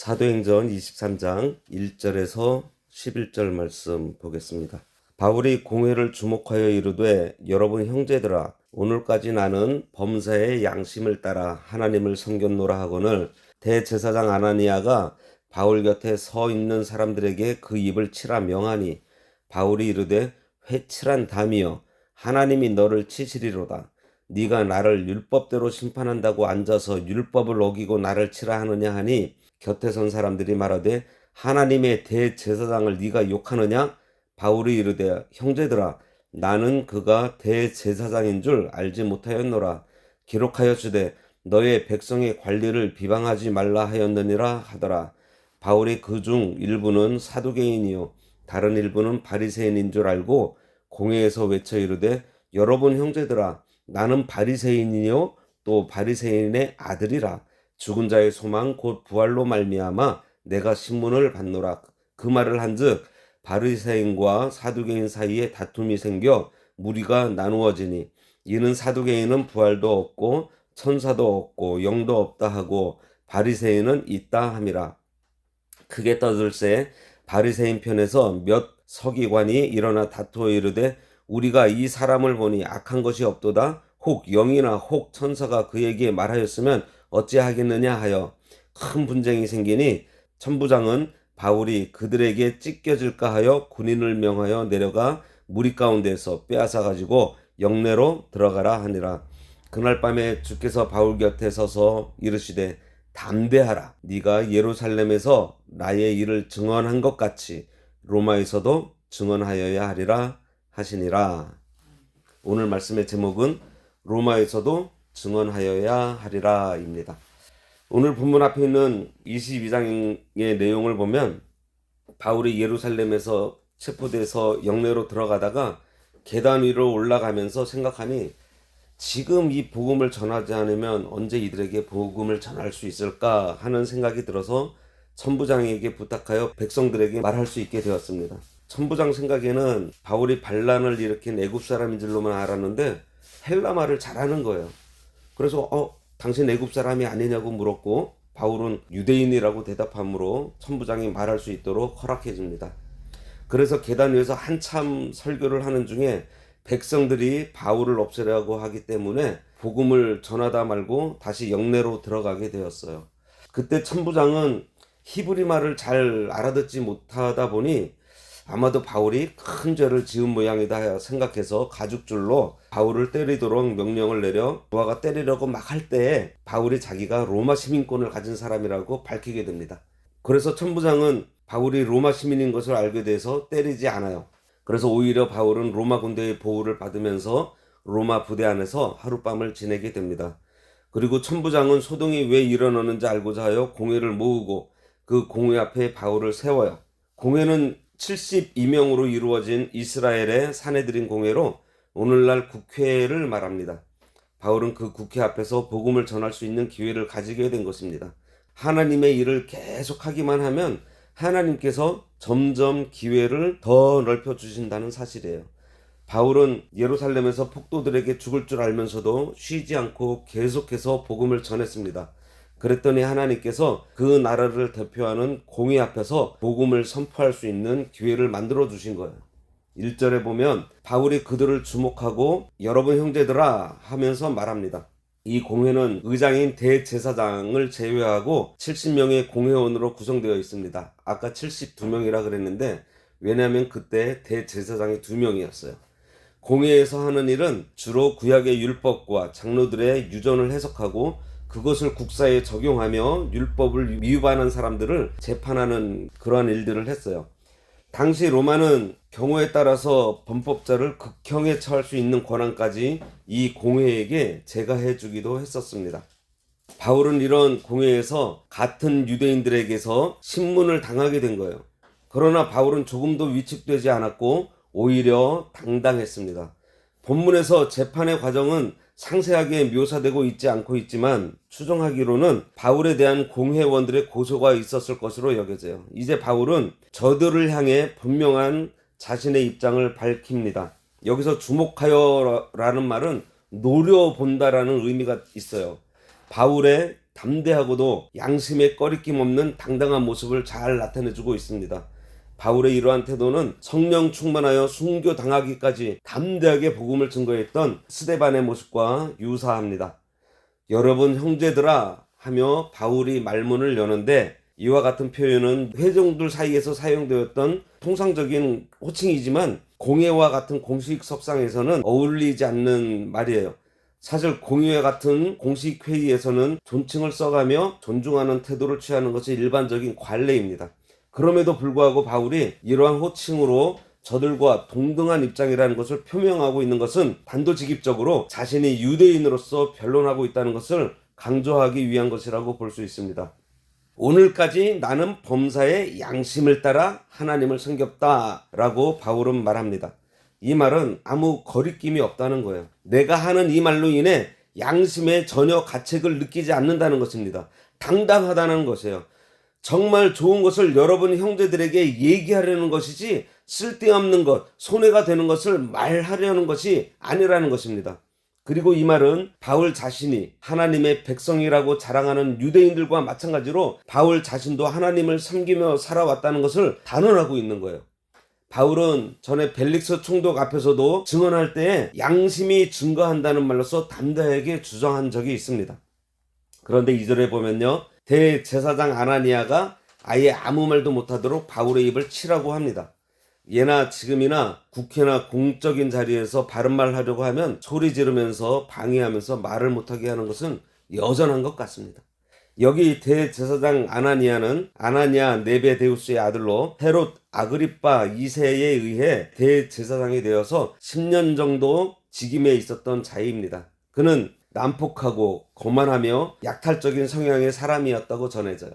사도행전 23장 1절에서 11절 말씀 보겠습니다. 바울이 공회를 주목하여 이르되 여러분 형제들아 오늘까지 나는 범사의 양심을 따라 하나님을 섬겼노라 하거늘 대제사장 아나니아가 바울 곁에 서 있는 사람들에게 그 입을 치라 명하니 바울이 이르되 회칠한 담이여 하나님이 너를 치시리로다. 네가 나를 율법대로 심판한다고 앉아서 율법을 어기고 나를 치라 하느냐 하니 곁에 선 사람들이 말하되 하나님의 대제사장을 네가 욕하느냐? 바울이 이르되 형제들아 나는 그가 대제사장인 줄 알지 못하였노라. 기록하여 주되 너의 백성의 관리를 비방하지 말라 하였느니라 하더라. 바울이 그중 일부는 사두개인이요 다른 일부는 바리새인인 줄 알고 공회에서 외쳐 이르되 여러분 형제들아 나는 바리새인이요 또 바리새인의 아들이라. 죽은 자의 소망 곧 부활로 말미암아 내가 신문을 받노라. 그 말을 한즉 바리새인과 사두개인 사이에 다툼이 생겨 무리가 나누어지니 이는 사두개인은 부활도 없고 천사도 없고 영도 없다 하고 바리새인은 있다 함이라. 크게 떠들새 바리새인 편에서 몇 서기관이 일어나 다투어 이르되 우리가 이 사람을 보니 악한 것이 없도다. 혹 영이나 혹 천사가 그에게 말하였으면 어찌하겠느냐 하여 큰 분쟁이 생기니 천부장은 바울이 그들에게 찢겨질까 하여 군인을 명하여 내려가 무리 가운데서 빼앗아 가지고 영내로 들어가라 하니라. 그날 밤에 주께서 바울 곁에 서서 이르시되 담대하라. 네가 예루살렘에서 나의 일을 증언한 것 같이 로마에서도 증언하여야 하리라 하시니라. 오늘 말씀의 제목은 로마에서도 증언하여야 하리라 입니다. 오늘 본문 앞에 있는 22장의 내용을 보면 바울이 예루살렘에서 체포돼서 영내로 들어가다가 계단 위로 올라가면서 생각하니 지금 이 복음을 전하지 않으면 언제 이들에게 복음을 전할 수 있을까 하는 생각이 들어서 천부장에게 부탁하여 백성들에게 말할 수 있게 되었습니다. 천부장 생각에는 바울이 반란을 일으킨 애굽 사람인 줄로만 알았는데 헬라 말을 잘하는 거예요. 그래서 당신 애굽 사람이 아니냐고 물었고 바울은 유대인이라고 대답하므로 천부장이 말할 수 있도록 허락해 줍니다. 그래서 계단 위에서 한참 설교를 하는 중에 백성들이 바울을 없애려고 하기 때문에 복음을 전하다 말고 다시 영내로 들어가게 되었어요. 그때 천부장은 히브리 말을 잘 알아듣지 못하다 보니 아마도 바울이 큰 죄를 지은 모양이다 생각해서 가죽줄로 바울을 때리도록 명령을 내려 노아가 때리려고 막 할 때에 바울이 자기가 로마 시민권을 가진 사람이라고 밝히게 됩니다. 그래서 천부장은 바울이 로마 시민인 것을 알게 돼서 때리지 않아요. 그래서 오히려 바울은 로마 군대의 보호를 받으면서 로마 부대 안에서 하룻밤을 지내게 됩니다. 그리고 천부장은 소동이 왜 일어나는지 알고자 하여 공회를 모으고 그 공회 앞에 바울을 세워요. 공회는 72명으로 이루어진 이스라엘의 사내들인 공회로 오늘날 국회를 말합니다. 바울은 그 국회 앞에서 복음을 전할 수 있는 기회를 가지게 된 것입니다. 하나님의 일을 계속하기만 하면 하나님께서 점점 기회를 더 넓혀주신다는 사실이에요. 바울은 예루살렘에서 폭도들에게 죽을 줄 알면서도 쉬지 않고 계속해서 복음을 전했습니다. 그랬더니 하나님께서 그 나라를 대표하는 공회 앞에서 복음을 선포할 수 있는 기회를 만들어 주신 거예요. 1절에 보면 바울이 그들을 주목하고 여러분 형제들아 하면서 말합니다. 이 공회는 의장인 대제사장을 제외하고 70명의 공회원으로 구성되어 있습니다. 아까 72명이라 그랬는데 왜냐하면 그때 대제사장이 2명이었어요. 공회에서 하는 일은 주로 구약의 율법과 장로들의 유전을 해석하고 그것을 국사에 적용하며 율법을 위반한 사람들을 재판하는 그러한 일들을 했어요. 당시 로마는 경우에 따라서 범법자를 극형에 처할 수 있는 권한까지 이 공회에게 제가해 주기도 했었습니다. 바울은 이런 공회에서 같은 유대인들에게서 신문을 당하게 된 거예요. 그러나 바울은 조금도 위축되지 않았고 오히려 당당했습니다. 본문에서 재판의 과정은 상세하게 묘사되고 있지 않고 있지만 추정하기로는 바울에 대한 공회원들의 고소가 있었을 것으로 여겨져요. 이제 바울은 저들을 향해 분명한 자신의 입장을 밝힙니다. 여기서 주목하여라는 말은 노려본다라는 의미가 있어요. 바울의 담대하고도 양심에 꺼리낌 없는 당당한 모습을 잘 나타내주고 있습니다. 바울의 이러한 태도는 성령 충만하여 순교당하기까지 담대하게 복음을 증거했던 스데반의 모습과 유사합니다. 여러분 형제들아 하며 바울이 말문을 여는데, 이와 같은 표현은 회종들 사이에서 사용되었던 통상적인 호칭이지만 공회와 같은 공식 석상에서는 어울리지 않는 말이에요. 사실 공회와 같은 공식 회의에서는 존칭을 써가며 존중하는 태도를 취하는 것이 일반적인 관례입니다. 그럼에도 불구하고 바울이 이러한 호칭으로 저들과 동등한 입장이라는 것을 표명하고 있는 것은 단도직입적으로 자신이 유대인으로서 변론하고 있다는 것을 강조하기 위한 것이라고 볼 수 있습니다. 오늘까지 나는 범사의 양심을 따라 하나님을 섬겼다 라고 바울은 말합니다. 이 말은 아무 거리낌이 없다는 거예요. 내가 하는 이 말로 인해 양심에 전혀 가책을 느끼지 않는다는 것입니다. 당당하다는 것이에요. 정말 좋은 것을 여러분 형제들에게 얘기하려는 것이지 쓸데없는 것, 손해가 되는 것을 말하려는 것이 아니라는 것입니다. 그리고 이 말은 바울 자신이 하나님의 백성이라고 자랑하는 유대인들과 마찬가지로 바울 자신도 하나님을 섬기며 살아왔다는 것을 단언하고 있는 거예요. 바울은 전에 벨릭스 총독 앞에서도 증언할 때 양심이 증거한다는 말로서 담대하게 주장한 적이 있습니다. 그런데 2절에 보면요, 대제사장 아나니아가 아예 아무 말도 못하도록 바울의 입을 치라고 합니다. 예나 지금이나 국회나 공적인 자리에서 바른 말 하려고 하면 소리 지르면서 방해하면서 말을 못하게 하는 것은 여전한 것 같습니다. 여기 대제사장 아나니아는 아나니아 네베데우스의 아들로 헤롯 아그리빠 2세에 의해 대제사장이 되어서 10년 정도 직임에 있었던 자입니다. 그는 난폭하고 거만하며 약탈적인 성향의 사람이었다고 전해져요.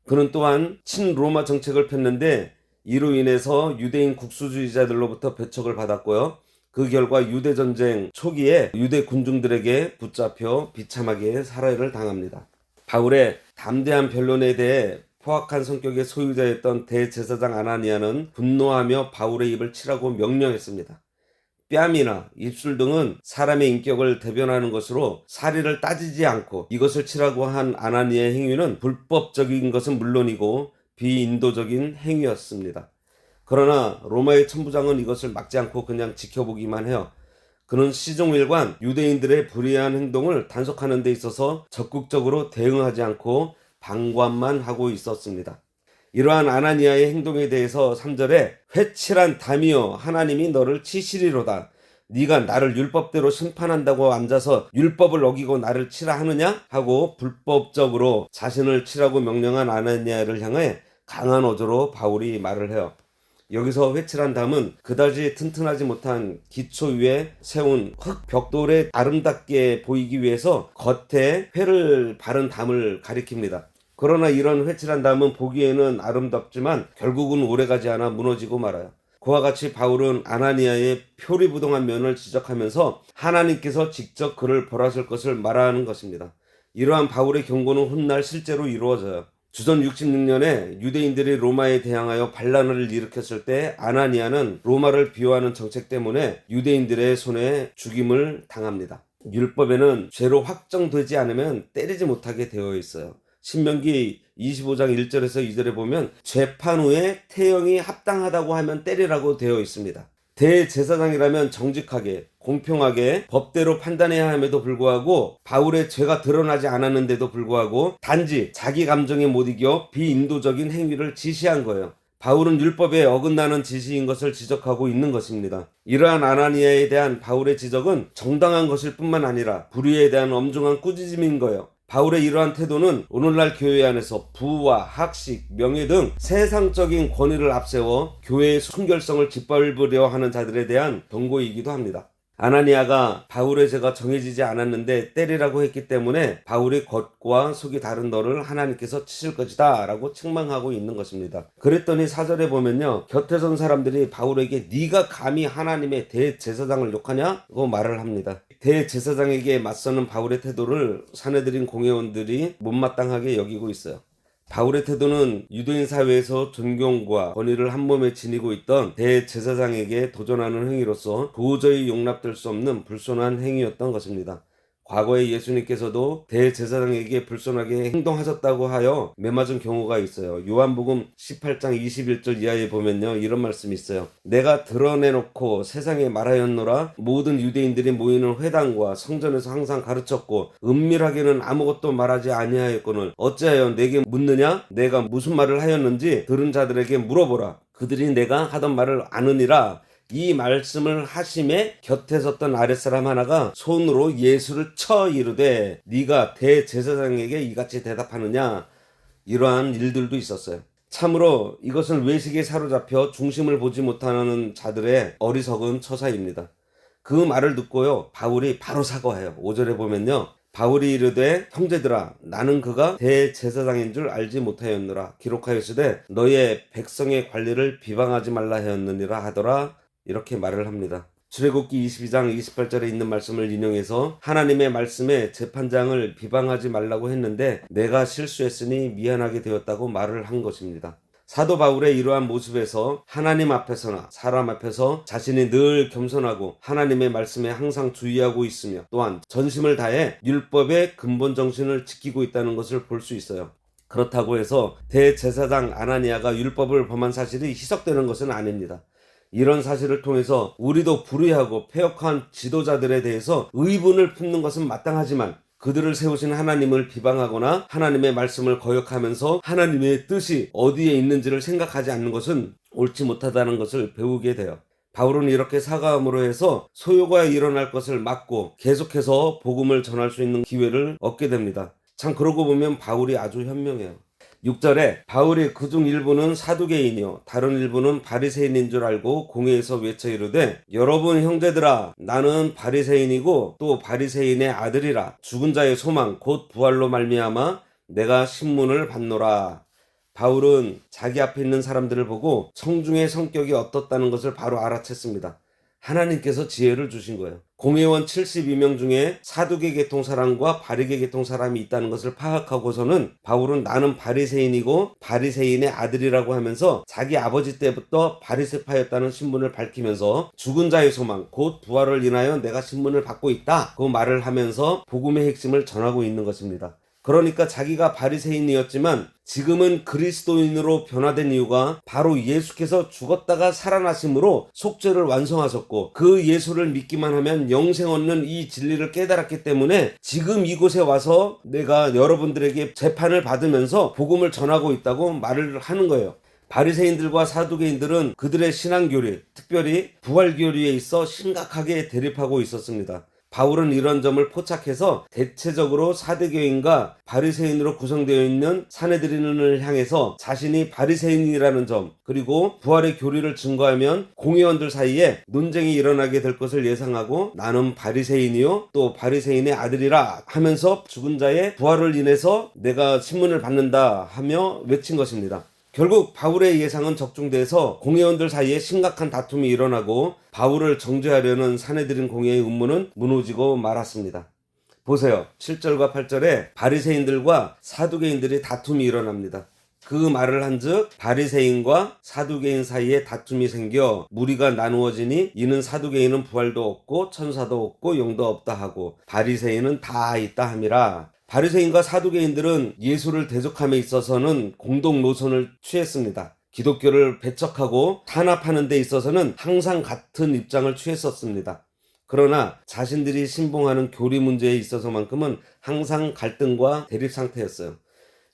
그는 또한 친로마 정책을 폈는데 이로 인해서 유대인 국수주의자들로부터 배척을 받았고요. 그 결과 유대전쟁 초기에 유대 군중들에게 붙잡혀 비참하게 살해를 당합니다. 바울의 담대한 변론에 대해 포악한 성격의 소유자였던 대제사장 아나니아는 분노하며 바울의 입을 치라고 명령했습니다. 뺨이나 입술 등은 사람의 인격을 대변하는 것으로 사리를 따지지 않고 이것을 치라고 한 아나니아의 행위는 불법적인 것은 물론이고 비인도적인 행위였습니다. 그러나 로마의 천부장은 이것을 막지 않고 그냥 지켜보기만 해요. 그는 시종일관 유대인들의 불의한 행동을 단속하는 데 있어서 적극적으로 대응하지 않고 방관만 하고 있었습니다. 이러한 아나니아의 행동에 대해서 3절에 회칠한 담이여 하나님이 너를 치시리로다. 네가 나를 율법대로 심판한다고 앉아서 율법을 어기고 나를 치라 하느냐? 하고 불법적으로 자신을 치라고 명령한 아나니아를 향해 강한 어조로 바울이 말을 해요. 여기서 회칠한 담은 그다지 튼튼하지 못한 기초 위에 세운 흙 벽돌에 아름답게 보이기 위해서 겉에 회를 바른 담을 가리킵니다. 그러나 이런 회칠한 담은 보기에는 아름답지만 결국은 오래가지 않아 무너지고 말아요. 그와 같이 바울은 아나니아의 표리부동한 면을 지적하면서 하나님께서 직접 그를 벌하실 것을 말하는 것입니다. 이러한 바울의 경고는 훗날 실제로 이루어져요. 주전 66년에 유대인들이 로마에 대항하여 반란을 일으켰을 때 아나니아는 로마를 비호하는 정책 때문에 유대인들의 손에 죽임을 당합니다. 율법에는 죄로 확정되지 않으면 때리지 못하게 되어 있어요. 신명기 25장 1절에서 2절에 보면 재판 후에 태형이 합당하다고 하면 때리라고 되어 있습니다. 대제사장이라면 정직하게 공평하게 법대로 판단해야 함에도 불구하고 바울의 죄가 드러나지 않았는데도 불구하고 단지 자기 감정에 못 이겨 비인도적인 행위를 지시한 거예요. 바울은 율법에 어긋나는 지시인 것을 지적하고 있는 것입니다. 이러한 아나니아에 대한 바울의 지적은 정당한 것일 뿐만 아니라 불의에 대한 엄중한 꾸짖음인 거예요. 바울의 이러한 태도는 오늘날 교회 안에서 부와 학식, 명예 등 세상적인 권위를 앞세워 교회의 순결성을 짓밟으려 하는 자들에 대한 경고이기도 합니다. 아나니아가 바울의 죄가 정해지지 않았는데 때리라고 했기 때문에 바울이 겉과 속이 다른 너를 하나님께서 치실 것이다 라고 책망하고 있는 것입니다. 그랬더니 4절에 보면요, 곁에 선 사람들이 바울에게 네가 감히 하나님의 대제사장을 욕하냐고 말을 합니다. 대제사장에게 맞서는 바울의 태도를 사내들인 공회원들이 못마땅하게 여기고 있어요. 바울의 태도는 유대인 사회에서 존경과 권위를 한몸에 지니고 있던 대제사장에게 도전하는 행위로서 도저히 용납될 수 없는 불손한 행위였던 것입니다. 과거에 예수님께서도 대제사장에게 불손하게 행동하셨다고 하여 매맞은 경우가 있어요. 요한복음 18장 21절 이하에 보면요, 이런 말씀이 있어요. 내가 드러내놓고 세상에 말하였노라. 모든 유대인들이 모이는 회당과 성전에서 항상 가르쳤고 은밀하게는 아무것도 말하지 아니하였거늘 어찌하여 내게 묻느냐? 내가 무슨 말을 하였는지 들은 자들에게 물어보라. 그들이 내가 하던 말을 아느니라. 이 말씀을 하심에 곁에 섰던 아랫사람 하나가 손으로 예수를 쳐 이르되 네가 대제사장에게 이같이 대답하느냐. 이러한 일들도 있었어요. 참으로 이것은 외식에 사로잡혀 중심을 보지 못하는 자들의 어리석은 처사입니다. 그 말을 듣고요, 바울이 바로 사과해요. 5절에 보면요, 바울이 이르되 형제들아 나는 그가 대제사장인 줄 알지 못하였느라. 기록하였으되 너의 백성의 관리를 비방하지 말라 하였느니라 하더라. 이렇게 말을 합니다. 출애굽기 22장 28절에 있는 말씀을 인용해서 하나님의 말씀에 재판장을 비방하지 말라고 했는데 내가 실수했으니 미안하게 되었다고 말을 한 것입니다. 사도 바울의 이러한 모습에서 하나님 앞에서나 사람 앞에서 자신이 늘 겸손하고 하나님의 말씀에 항상 주의하고 있으며 또한 전심을 다해 율법의 근본 정신을 지키고 있다는 것을 볼 수 있어요. 그렇다고 해서 대제사장 아나니아가 율법을 범한 사실이 희석되는 것은 아닙니다. 이런 사실을 통해서 우리도 불의하고 패역한 지도자들에 대해서 의문을 품는 것은 마땅하지만 그들을 세우신 하나님을 비방하거나 하나님의 말씀을 거역하면서 하나님의 뜻이 어디에 있는지를 생각하지 않는 것은 옳지 못하다는 것을 배우게 돼요. 바울은 이렇게 사과함으로 해서 소요가 일어날 것을 막고 계속해서 복음을 전할 수 있는 기회를 얻게 됩니다. 참 그러고 보면 바울이 아주 현명해요. 6절에 바울이 그중 일부는 사두개인이요 다른 일부는 바리새인인 줄 알고 공회에서 외쳐 이르되 여러분 형제들아 나는 바리새인이고 또 바리새인의 아들이라. 죽은 자의 소망 곧 부활로 말미암아 내가 신문을 받노라. 바울은 자기 앞에 있는 사람들을 보고 청중의 성격이 어떻다는 것을 바로 알아챘습니다. 하나님께서 지혜를 주신 거예요. 공회원 72명 중에 사두개 계통 사람과 바리개 계통 사람이 있다는 것을 파악하고서는 바울은 나는 바리새인이고 바리새인의 아들이라고 하면서 자기 아버지 때부터 바리새파였다는 신분을 밝히면서 죽은 자의 소망 곧 부활을 인하여 내가 신분을 받고 있다 그 말을 하면서 복음의 핵심을 전하고 있는 것입니다. 그러니까 자기가 바리새인이었지만 지금은 그리스도인으로 변화된 이유가 바로 예수께서 죽었다가 살아나심으로 속죄를 완성하셨고 그 예수를 믿기만 하면 영생 얻는 이 진리를 깨달았기 때문에 지금 이곳에 와서 내가 여러분들에게 재판을 받으면서 복음을 전하고 있다고 말을 하는 거예요. 바리새인들과 사두개인들은 그들의 신앙교리, 특별히 부활교리에 있어 심각하게 대립하고 있었습니다. 바울은 이런 점을 포착해서 대체적으로 사두개인과 바리새인으로 구성되어 있는 사내들인을 향해서 자신이 바리새인이라는 점 그리고 부활의 교리를 증거하면 공회원들 사이에 논쟁이 일어나게 될 것을 예상하고 나는 바리새인이요 또 바리새인의 아들이라 하면서 죽은 자의 부활을 인해서 내가 신문을 받는다 하며 외친 것입니다. 결국 바울의 예상은 적중돼서 공회원들 사이에 심각한 다툼이 일어나고 바울을 정죄하려는 사내들인 공회의 음모는 무너지고 말았습니다. 보세요. 7절과 8절에 바리새인들과 사두개인들이 다툼이 일어납니다. 그 말을 한즉 바리새인과 사두개인 사이에 다툼이 생겨 무리가 나누어지니 이는 사두개인은 부활도 없고 천사도 없고 영도 없다 하고 바리새인은 다 있다 함이라. 바리새인과 사두개인들은 예수를 대적함에 있어서는 공동 노선을 취했습니다. 기독교를 배척하고 탄압하는 데 있어서는 항상 같은 입장을 취했었습니다. 그러나 자신들이 신봉하는 교리 문제에 있어서만큼은 항상 갈등과 대립 상태였어요.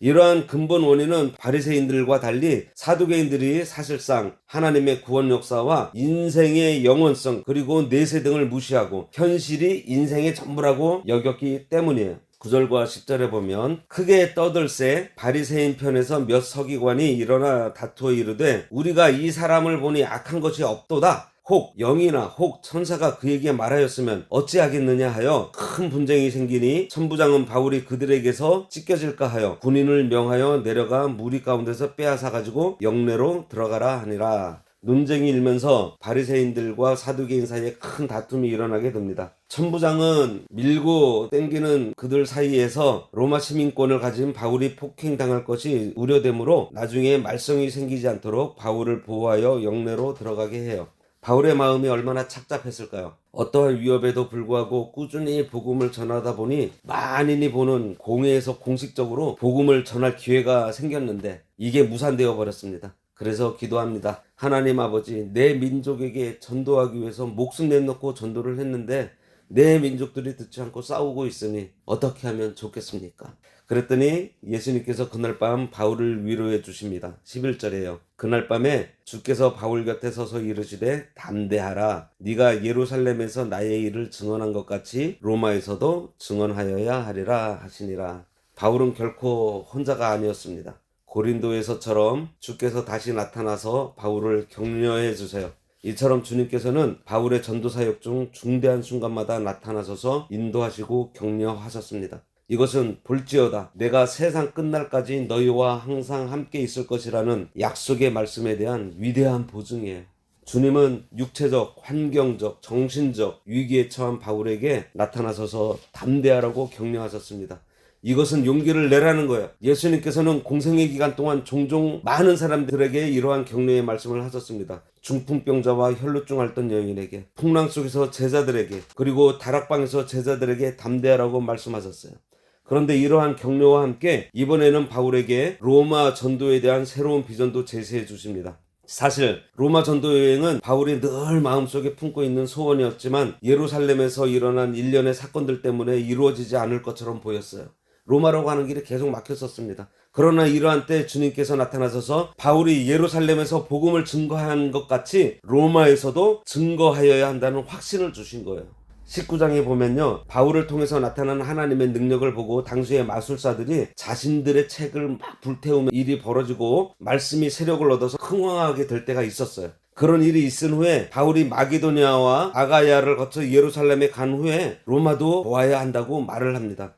이러한 근본 원인은 바리새인들과 달리 사두개인들이 사실상 하나님의 구원 역사와 인생의 영원성 그리고 내세 등을 무시하고 현실이 인생의 전부라고 여겼기 때문이에요. 9절과 10절에 보면 크게 떠들새 바리새인 편에서 몇 서기관이 일어나 다투어 이르되 우리가 이 사람을 보니 악한 것이 없도다. 혹 영이나 혹 천사가 그에게 말하였으면 어찌하겠느냐 하여 큰 분쟁이 생기니 천부장은 바울이 그들에게서 찢겨질까 하여 군인을 명하여 내려가 무리 가운데서 빼앗아 가지고 영내로 들어가라 하니라. 논쟁이 일면서 바리새인들과 사두개인 사이에 큰 다툼이 일어나게 됩니다. 천부장은 밀고 땡기는 그들 사이에서 로마 시민권을 가진 바울이 폭행당할 것이 우려되므로 나중에 말썽이 생기지 않도록 바울을 보호하여 영내로 들어가게 해요. 바울의 마음이 얼마나 착잡했을까요? 어떠한 위협에도 불구하고 꾸준히 복음을 전하다 보니 만인이 보는 공회에서 공식적으로 복음을 전할 기회가 생겼는데 이게 무산되어 버렸습니다. 그래서 기도합니다. 하나님 아버지, 내 민족에게 전도하기 위해서 목숨 내놓고 전도를 했는데 내 민족들이 듣지 않고 싸우고 있으니 어떻게 하면 좋겠습니까? 그랬더니 예수님께서 그날 밤 바울을 위로해 주십니다. 11절에요. 그날 밤에 주께서 바울 곁에 서서 이르시되 담대하라. 네가 예루살렘에서 나의 일을 증언한 것 같이 로마에서도 증언하여야 하리라 하시니라. 바울은 결코 혼자가 아니었습니다. 고린도에서처럼 주께서 다시 나타나서 바울을 격려해 주세요. 이처럼 주님께서는 바울의 전도 사역 중 중대한 순간마다 나타나셔서 인도하시고 격려하셨습니다. 이것은 볼지어다 내가 세상 끝날까지 너희와 항상 함께 있을 것이라는 약속의 말씀에 대한 위대한 보증이에요. 주님은 육체적, 환경적, 정신적 위기에 처한 바울에게 나타나셔서 담대하라고 격려하셨습니다. 이것은 용기를 내라는 거예요. 예수님께서는 공생의 기간 동안 종종 많은 사람들에게 이러한 격려의 말씀을 하셨습니다. 중풍병자와 혈루증 앓던 여인에게, 풍랑 속에서 제자들에게, 그리고 다락방에서 제자들에게 담대하라고 말씀하셨어요. 그런데 이러한 격려와 함께 이번에는 바울에게 로마 전도에 대한 새로운 비전도 제시해 주십니다. 사실 로마 전도 여행은 바울이 늘 마음속에 품고 있는 소원이었지만 예루살렘에서 일어난 일련의 사건들 때문에 이루어지지 않을 것처럼 보였어요. 로마로 가는 길이 계속 막혔었습니다. 그러나 이러한 때 주님께서 나타나셔서 바울이 예루살렘에서 복음을 증거한 것 같이 로마에서도 증거하여야 한다는 확신을 주신 거예요. 19장에 보면요, 바울을 통해서 나타난 하나님의 능력을 보고 당시의 마술사들이 자신들의 책을 막 불태우며 일이 벌어지고 말씀이 세력을 얻어서 흥황하게 될 때가 있었어요. 그런 일이 있은 후에 바울이 마게도니아와 아가야를 거쳐 예루살렘에 간 후에 로마도 와야 한다고 말을 합니다.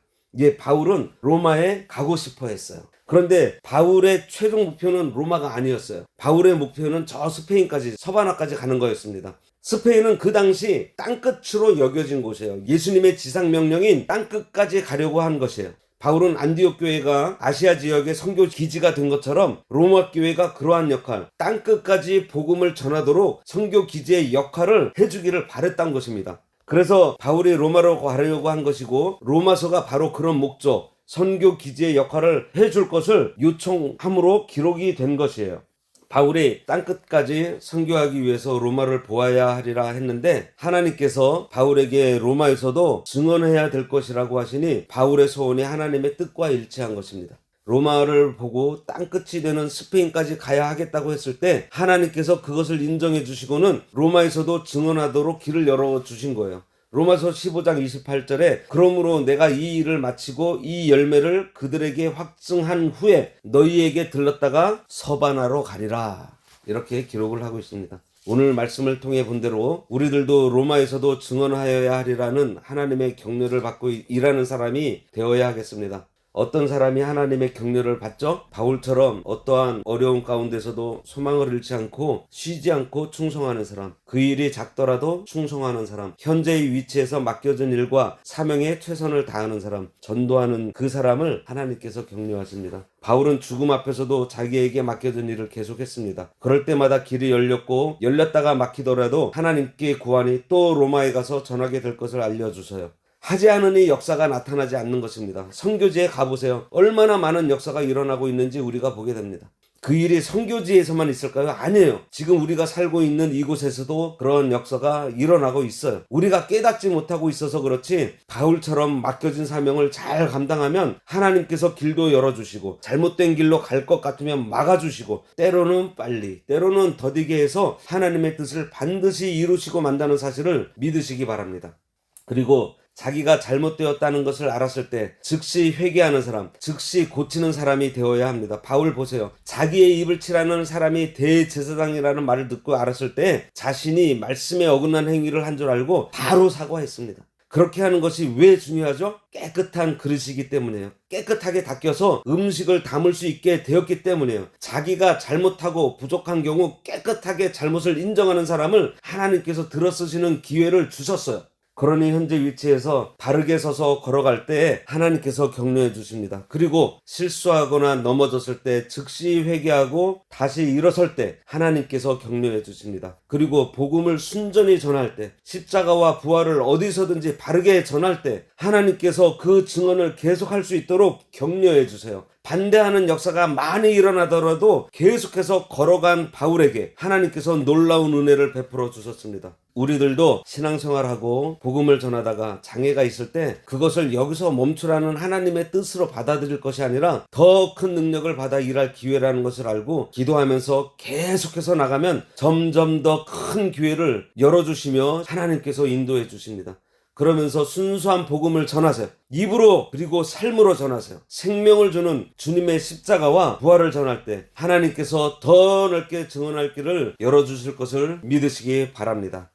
바울은 로마에 가고 싶어 했어요. 그런데 바울의 최종 목표는 로마가 아니었어요. 바울의 목표는 저 스페인까지, 서바나까지 가는 거였습니다. 스페인은 그 당시 땅끝으로 여겨진 곳이에요. 예수님의 지상명령인 땅끝까지 가려고 한 것이에요. 바울은 안디옥 교회가 아시아 지역의 선교 기지가 된 것처럼 로마 교회가 그러한 역할, 땅끝까지 복음을 전하도록 선교 기지의 역할을 해주기를 바랬던 것입니다. 그래서 바울이 로마로 가려고 한 것이고 로마서가 바로 그런 목적, 선교 기지의 역할을 해줄 것을 요청함으로 기록이 된 것이에요. 바울이 땅끝까지 선교하기 위해서 로마를 보아야 하리라 했는데 하나님께서 바울에게 로마에서도 증언해야 될 것이라고 하시니 바울의 소원이 하나님의 뜻과 일치한 것입니다. 로마를 보고 땅끝이 되는 스페인까지 가야 하겠다고 했을 때 하나님께서 그것을 인정해 주시고는 로마에서도 증언하도록 길을 열어주신 거예요. 로마서 15장 28절에 그러므로 내가 이 일을 마치고 이 열매를 그들에게 확증한 후에 너희에게 들렀다가 서바나로 가리라, 이렇게 기록을 하고 있습니다. 오늘 말씀을 통해 본 대로 우리들도 로마에서도 증언하여야 하리라는 하나님의 격려를 받고 일하는 사람이 되어야 하겠습니다. 어떤 사람이 하나님의 격려를 받죠? 바울처럼 어떠한 어려움 가운데서도 소망을 잃지 않고 쉬지 않고 충성하는 사람, 그 일이 작더라도 충성하는 사람, 현재의 위치에서 맡겨진 일과 사명에 최선을 다하는 사람, 전도하는 그 사람을 하나님께서 격려하십니다. 바울은 죽음 앞에서도 자기에게 맡겨진 일을 계속했습니다. 그럴 때마다 길이 열렸고 열렸다가 막히더라도 하나님께 구하니 또 로마에 가서 전하게 될 것을 알려주세요. 하지 않으니 역사가 나타나지 않는 것입니다. 선교지에 가보세요. 얼마나 많은 역사가 일어나고 있는지 우리가 보게 됩니다. 그 일이 선교지에서만 있을까요? 아니에요. 지금 우리가 살고 있는 이곳에서도 그런 역사가 일어나고 있어요. 우리가 깨닫지 못하고 있어서 그렇지 바울처럼 맡겨진 사명을 잘 감당하면 하나님께서 길도 열어주시고 잘못된 길로 갈 것 같으면 막아주시고 때로는 빨리 때로는 더디게 해서 하나님의 뜻을 반드시 이루시고 만다는 사실을 믿으시기 바랍니다. 그리고 자기가 잘못되었다는 것을 알았을 때 즉시 회개하는 사람, 즉시 고치는 사람이 되어야 합니다. 바울 보세요. 자기의 입을 치라는 사람이 대제사장이라는 말을 듣고 알았을 때 자신이 말씀에 어긋난 행위를 한 줄 알고 바로 사과했습니다. 그렇게 하는 것이 왜 중요하죠? 깨끗한 그릇이기 때문에요. 깨끗하게 닦여서 음식을 담을 수 있게 되었기 때문에요. 자기가 잘못하고 부족한 경우 깨끗하게 잘못을 인정하는 사람을 하나님께서 들어쓰시는 기회를 주셨어요. 그러니 현재 위치에서 바르게 서서 걸어갈 때 하나님께서 격려해 주십니다. 그리고 실수하거나 넘어졌을 때 즉시 회개하고 다시 일어설 때 하나님께서 격려해 주십니다. 그리고 복음을 순전히 전할 때, 십자가와 부활을 어디서든지 바르게 전할 때 하나님께서 그 증언을 계속할 수 있도록 격려해 주세요. 반대하는 역사가 많이 일어나더라도 계속해서 걸어간 바울에게 하나님께서 놀라운 은혜를 베풀어 주셨습니다. 우리들도 신앙생활하고 복음을 전하다가 장애가 있을 때 그것을 여기서 멈추라는 하나님의 뜻으로 받아들일 것이 아니라 더 큰 능력을 받아 일할 기회라는 것을 알고 기도하면서 계속해서 나가면 점점 더 큰 기회를 열어주시며 하나님께서 인도해 주십니다. 그러면서 순수한 복음을 전하세요. 입으로 그리고 삶으로 전하세요. 생명을 주는 주님의 십자가와 부활을 전할 때 하나님께서 더 넓게 증언할 길을 열어주실 것을 믿으시기 바랍니다.